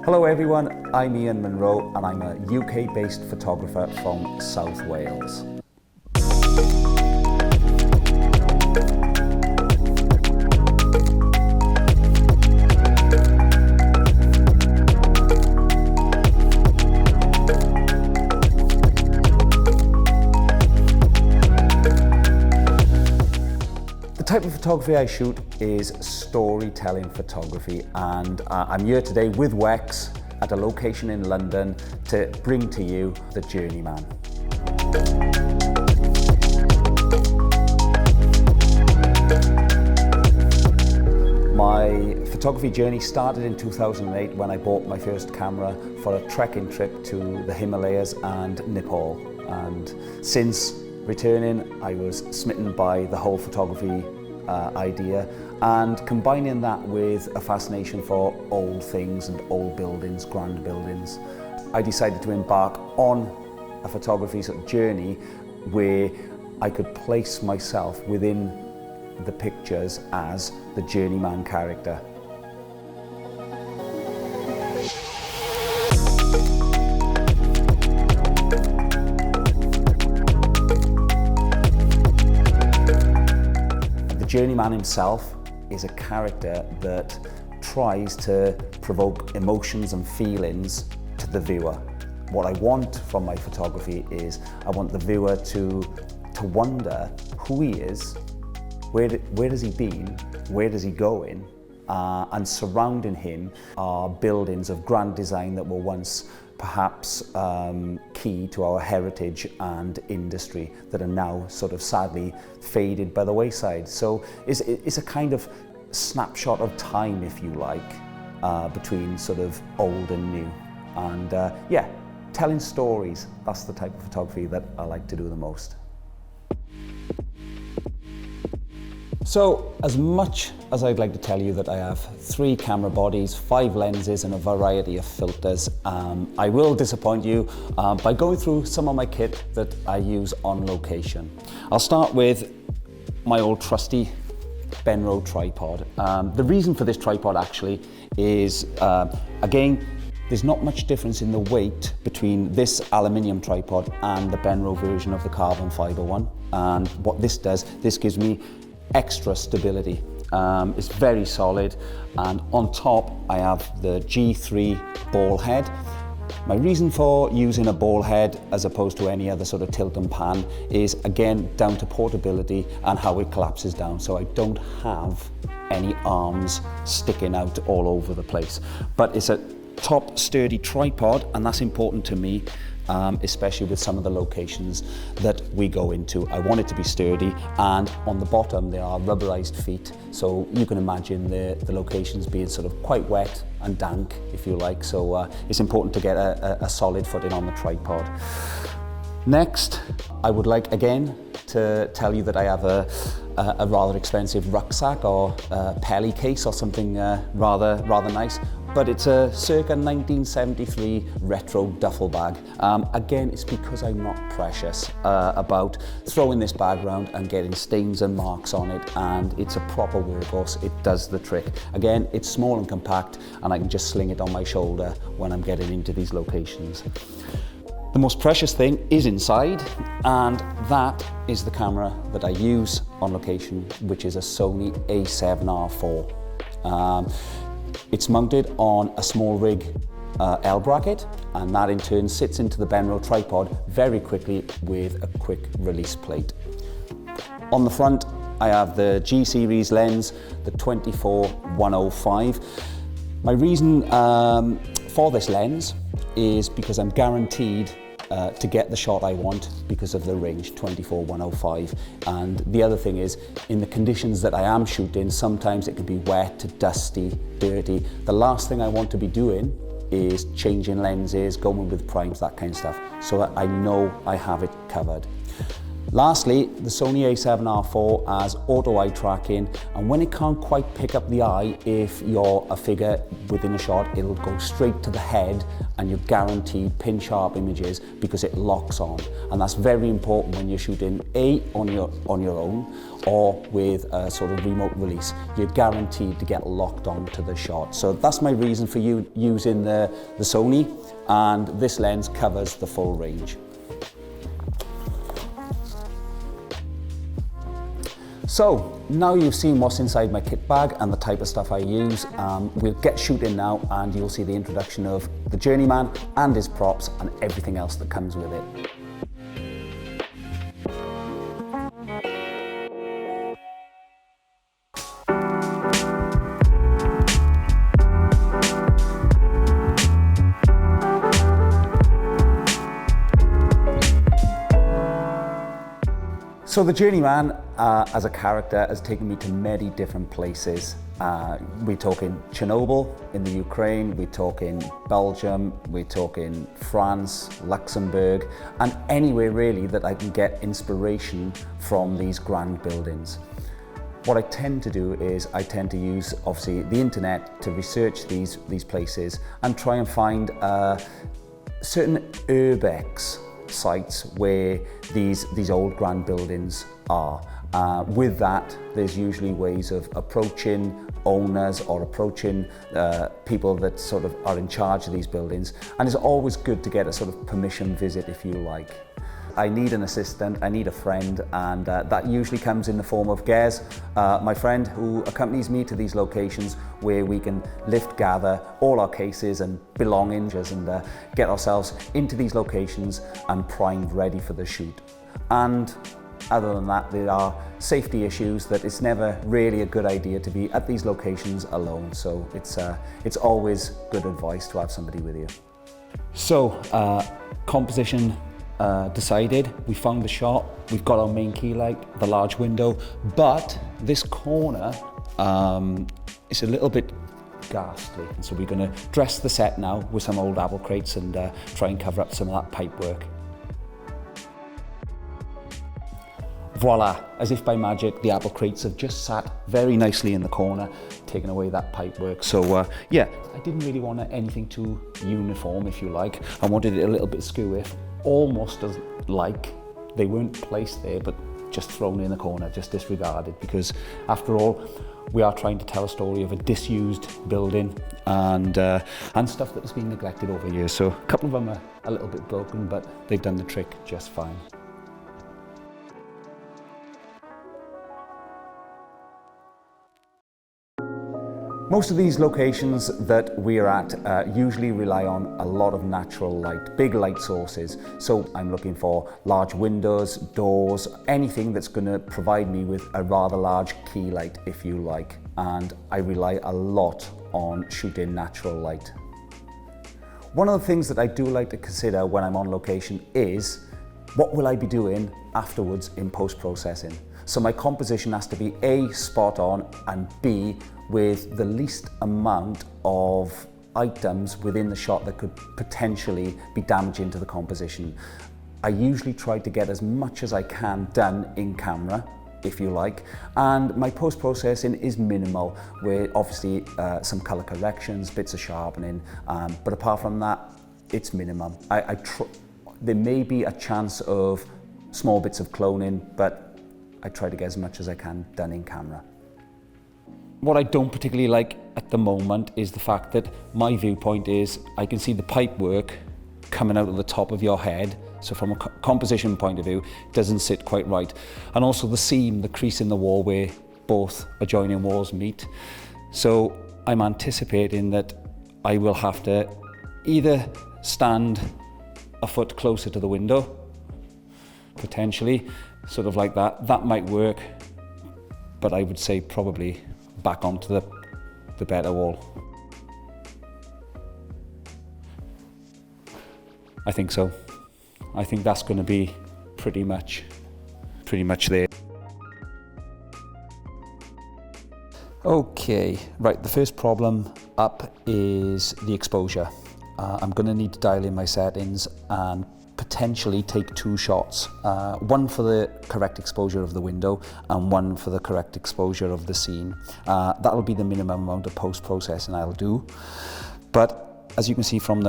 Hello everyone, I'm Ian Munro and I'm a UK-based photographer from South Wales. The type of photography I shoot is storytelling photography, and I'm here today with Wex at a location in London to bring to you the Journeyman. My photography journey started in 2008 when I bought my first camera for a trekking trip to the Himalayas and Nepal, and since returning I was smitten by the whole photography idea, and combining that with a fascination for old things and old buildings, grand buildings, I decided to embark on a photography sort of journey where I could place myself within the pictures as the Journeyman character. The Journeyman himself is a character that tries to provoke emotions and feelings to the viewer. What I want from my photography is I want the viewer to wonder who he is, where has he been, where is he going, and surrounding him are buildings of grand design that were once perhaps key to our heritage and industry that are now sort of sadly faded by the wayside. So it's a kind of snapshot of time, if you like, between sort of old and new. And yeah, telling stories, that's the type of photography that I like to do the most. So, as much as I'd like to tell you that I have 3 camera bodies, 5 lenses and a variety of filters, I will disappoint you by going through some of my kit that I use on location. I'll start with my old trusty Benro tripod. The reason for this tripod actually is, again, there's not much difference in the weight between this aluminium tripod and the Benro version of the carbon fiber one. And what this does, this gives me extra stability. It's very solid, and on top I have the G3 ball head. My reason for using a ball head as opposed to any other sort of tilt and pan is again down to portability and how it collapses down, so I don't have any arms sticking out all over the place. But it's a top sturdy tripod, and that's important to me, especially with some of the locations that we go into. I want it to be sturdy, and on the bottom there are rubberized feet, so you can imagine the locations being sort of quite wet and dank, if you like, so it's important to get a solid footing on the tripod. Next, I would like again to tell you that I have a rather expensive rucksack or pelly case or something rather nice, but it's a circa 1973 retro duffel bag. Again, it's because I'm not precious about throwing this bag around and getting stains and marks on it, and it's a proper workhorse. It does the trick. Again, it's small and compact, and I can just sling it on my shoulder when I'm getting into these locations. The most precious thing is inside, and that is the camera that I use on location, which is a Sony A7R4. It's mounted on a small rig L bracket, and that in turn sits into the Benro tripod very quickly with a quick release plate. On the front, I have the G series lens, the 24-105. My reason for this lens is because I'm guaranteed to get the shot I want because of the range, 24-105. And the other thing is, in the conditions that I am shooting, sometimes it can be wet, dusty, dirty. The last thing I want to be doing is changing lenses, going with primes, that kind of stuff. So I know I have it covered. Lastly, the Sony a7R IV has auto eye tracking, and when it can't quite pick up the eye, if you're a figure within a shot, it'll go straight to the head and you're guaranteed pin sharp images because it locks on. And that's very important when you're shooting on your own or with a sort of remote release. You're guaranteed to get locked onto the shot. So that's my reason for you using the Sony, and this lens covers the full range. So now you've seen what's inside my kit bag and the type of stuff I use, we'll get shooting now, and you'll see the introduction of the Journeyman and his props and everything else that comes with it. So the Journeyman as a character has taken me to many different places. We're talking Chernobyl in the Ukraine, we're talking Belgium, we're talking France, Luxembourg, and anywhere really that I can get inspiration from these grand buildings. What I tend to do is I tend to use obviously the internet to research these places and try and find certain urbex sites where these old grand buildings are. With that, there's usually ways of approaching owners or approaching people that sort of are in charge of these buildings, and it's always good to get a sort of permission visit, if you like. I need an assistant, I need a friend, and that usually comes in the form of Gez, my friend who accompanies me to these locations where we can gather all our cases and belongings and get ourselves into these locations and primed ready for the shoot. And other than that, there are safety issues that it's never really a good idea to be at these locations alone, so it's always good advice to have somebody with you. So, composition decided, we found the shot, we've got our main key light, the large window, but this corner is a little bit ghastly, and so we're going to dress the set now with some old apple crates and try and cover up some of that pipe work. Voila, as if by magic, the apple crates have just sat very nicely in the corner, taking away that pipe work. So yeah, I didn't really want anything too uniform, if you like. I wanted it a little bit skewy, almost as like they weren't placed there, but just thrown in the corner, just disregarded, because after all, we are trying to tell a story of a disused building and stuff that has been neglected over years. So a couple of them are a little bit broken, but they've done the trick just fine. Most of these locations that we're at usually rely on a lot of natural light, big light sources. So I'm looking for large windows, doors, anything that's going to provide me with a rather large key light, if you like. And I rely a lot on shooting natural light. One of the things that I do like to consider when I'm on location is, what will I be doing afterwards in post-processing? So my composition has to be A, spot on, and B, with the least amount of items within the shot that could potentially be damaging to the composition. I usually try to get as much as I can done in camera, if you like, and my post-processing is minimal, with obviously some color corrections, bits of sharpening, but apart from that, it's minimum. There may be a chance of small bits of cloning, but I try to get as much as I can done in camera. What I don't particularly like at the moment is the fact that my viewpoint is I can see the pipe work coming out of the top of your head. So from a composition point of view, it doesn't sit quite right. And also the seam, the crease in the wall where both adjoining walls meet. So I'm anticipating that I will have to either stand a foot closer to the window, potentially, sort of like that. That might work, but I would say probably back onto the better wall. I think so. I think that's going to be pretty much there. Okay, right, the first problem up is the exposure. I'm going to need to dial in my settings and potentially take 2 shots, one for the correct exposure of the window and one for the correct exposure of the scene. That'll be the minimum amount of post-processing I'll do. But as you can see from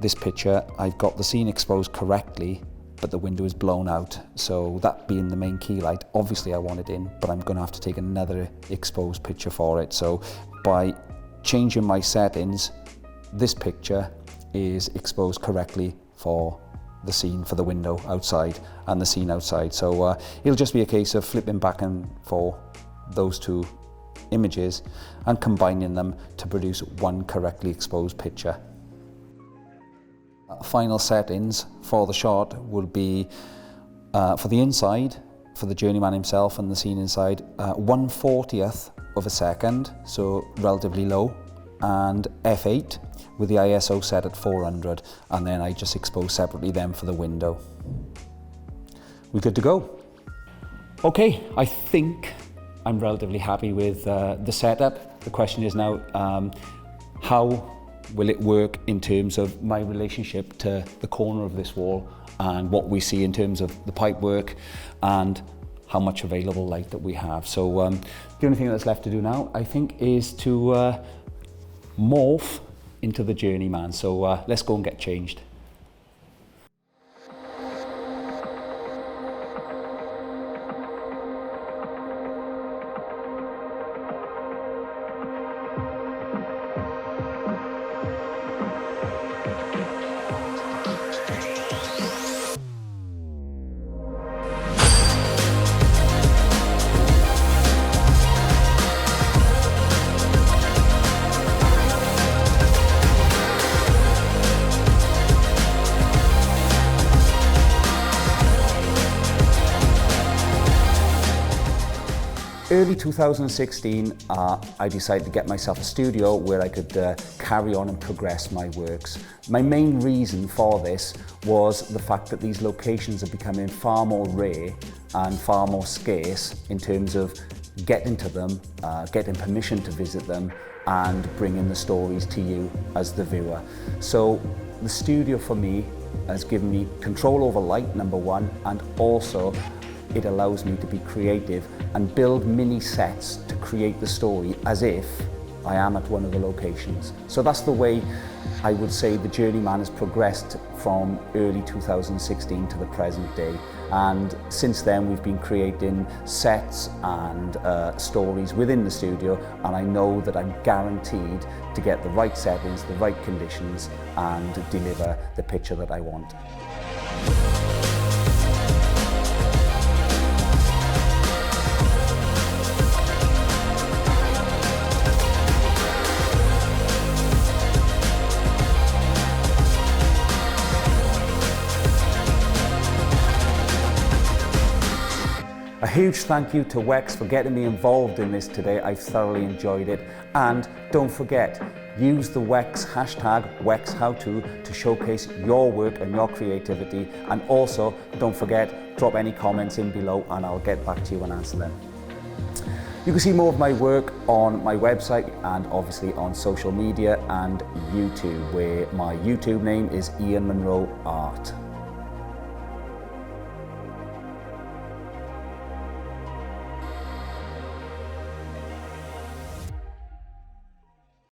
this picture, I've got the scene exposed correctly, but the window is blown out. So that being the main key light, obviously I want it in, but I'm going to have to take another exposed picture for it. So by changing my settings, this picture is exposed correctly for the scene for the window outside and the scene outside. So it'll just be a case of flipping back and forth those 2 images and combining them to produce one correctly exposed picture. Final settings for the shot will be for the inside, for the journeyman himself and the scene inside, 1/40th of a second, so relatively low, and f8 with the ISO set at 400, and then I just expose separately them for the window. We're good to go. Okay, I think I'm relatively happy with the setup. The question is now, how will it work in terms of my relationship to the corner of this wall and what we see in terms of the pipe work and how much available light that we have. So the only thing that's left to do now, I think, is to morph into the journeyman. So let's go and get changed. Early 2016, I decided to get myself a studio where I could carry on and progress my works. My main reason for this was the fact that these locations are becoming far more rare and far more scarce in terms of getting to them, getting permission to visit them, and bringing the stories to you as the viewer. So the studio for me has given me control over light, number one, and also it allows me to be creative and build mini sets to create the story as if I am at one of the locations. So that's the way I would say the Journeyman has progressed from early 2016 to the present day. And since then we've been creating sets and stories within the studio, and I know that I'm guaranteed to get the right settings, the right conditions, and deliver the picture that I want. A huge thank you to Wex for getting me involved in this today. I've thoroughly enjoyed it. And don't forget, use the Wex hashtag WexHowTo to showcase your work and your creativity. And also, don't forget, drop any comments in below and I'll get back to you and answer them. You can see more of my work on my website and obviously on social media and YouTube, where my YouTube name is Ian Monroe Art.